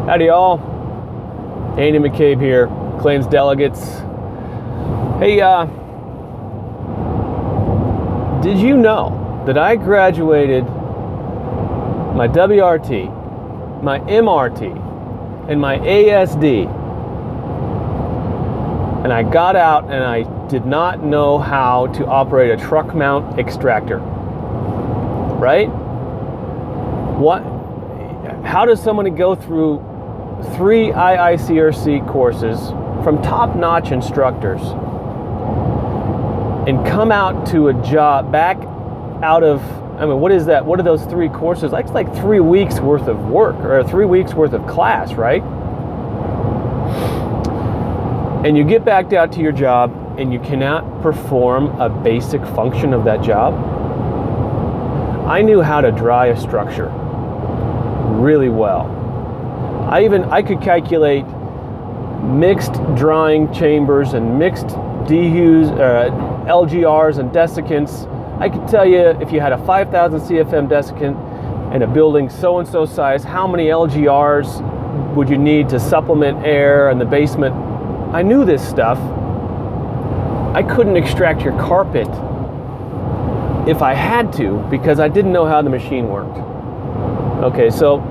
Howdy y'all, Andy McCabe here, Claims Delegates. Hey, did you know that I graduated my WRT, my MRT, and my ASD, and I got out and I did not know how to operate a truck mount extractor, right? How does someone go through 3 IICRC courses from top-notch instructors and come out to a job back out of, what is that? What are those 3 courses? It's like 3 weeks worth of work or 3 weeks worth of class, right? And you get back out to your job and you cannot perform a basic function of that job. I knew how to dry a structure really well. I could calculate mixed drying chambers and mixed DHUs, LGRs and desiccants. I could tell you if you had a 5,000 CFM desiccant in a building so-and-so size, how many LGRs would you need to supplement air in the basement. I knew this stuff. I couldn't extract your carpet if I had to because I didn't know how the machine worked. Okay, so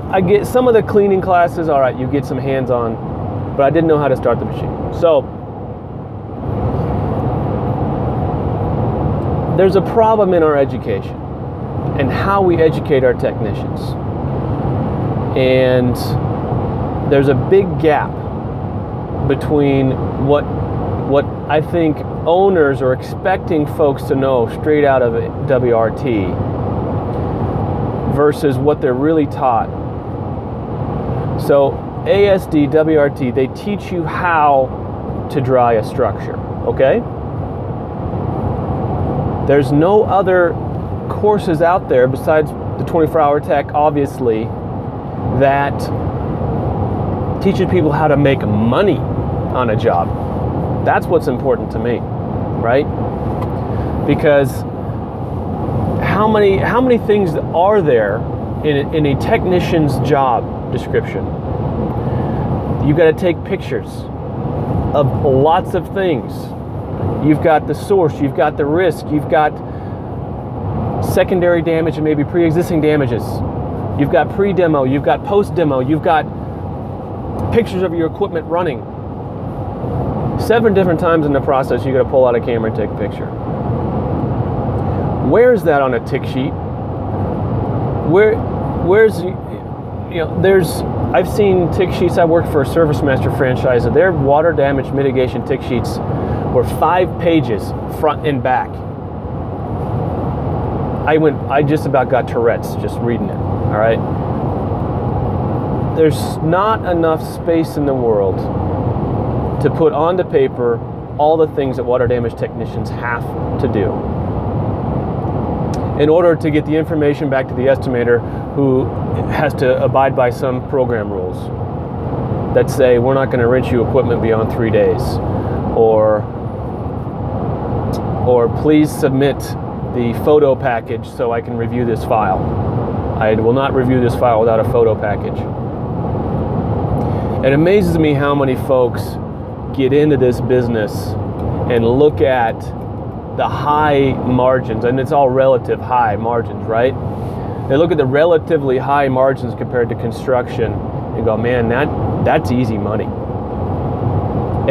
I get some of the cleaning classes, all right, you get some hands-on, but I didn't know how to start the machine. So there's a problem in our education and how we educate our technicians. And there's a big gap between what I think owners are expecting folks to know straight out of a WRT versus what they're really taught. So ASD, WRT, they teach you how to dry a structure, okay? There's no other courses out there besides the 24-hour tech, obviously, that teaches people how to make money on a job. That's what's important to me, right? Because how many things are there in a technician's job description? You've got to take pictures of lots of things. You've got the source, you've got the risk, you've got secondary damage and maybe pre-existing damages. You've got pre-demo, you've got post-demo, you've got pictures of your equipment running. 7 different times in the process, you got to pull out a camera and take a picture. Where's that on a tick sheet? I've seen tick sheets. I worked for a Service Master franchise. Their water damage mitigation tick sheets were 5 pages, front and back. I just about got Tourette's just reading it, all right? There's not enough space in the world to put onto paper all the things that water damage technicians have to do in order to get the information back to the estimator who has to abide by some program rules that say we're not going to rent you equipment beyond 3 days, or please submit the photo package so I can review this file. I will not review this file without a photo package. It amazes me how many folks get into this business and look at the high margins, and it's all relative high margins, right? They look at the relatively high margins compared to construction and go, man, that's easy money.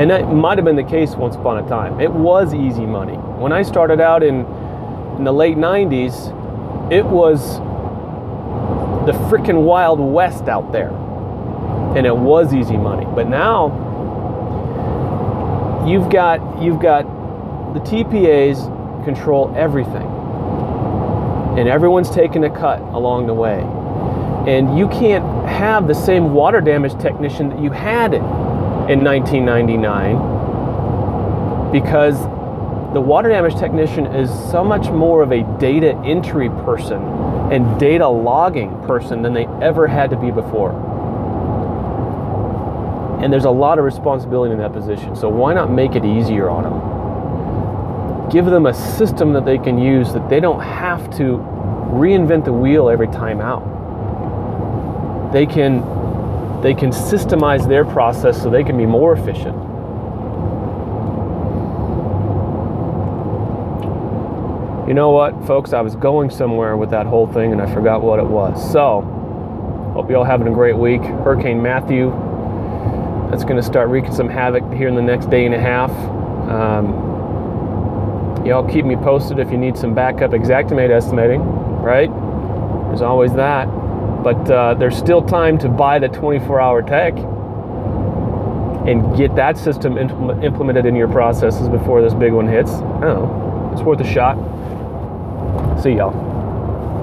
And that might have been the case once upon a time. It was easy money. When I started out in the late 90s, it was the freaking Wild West out there. And it was easy money. But now you've got the TPAs control everything, and everyone's taking a cut along the way, and you can't have the same water damage technician that you had in 1999 because the water damage technician is so much more of a data entry person and data logging person than they ever had to be before. And there's a lot of responsibility in that position, so why not make it easier on them? Give them a system that they can use that they don't have to reinvent the wheel every time out. They can they can systemize their process so they can be more efficient. You know what, folks? I was going somewhere with that whole thing and I forgot what it was. So, hope you all having a great week. Hurricane Matthew, that's going to start wreaking some havoc here in the next day and a half. Y'all keep me posted if you need some backup Xactimate estimating, right? There's always that. But there's still time to buy the 24-hour tech and get that system implemented in your processes before this big one hits. I don't know. It's worth a shot. See y'all.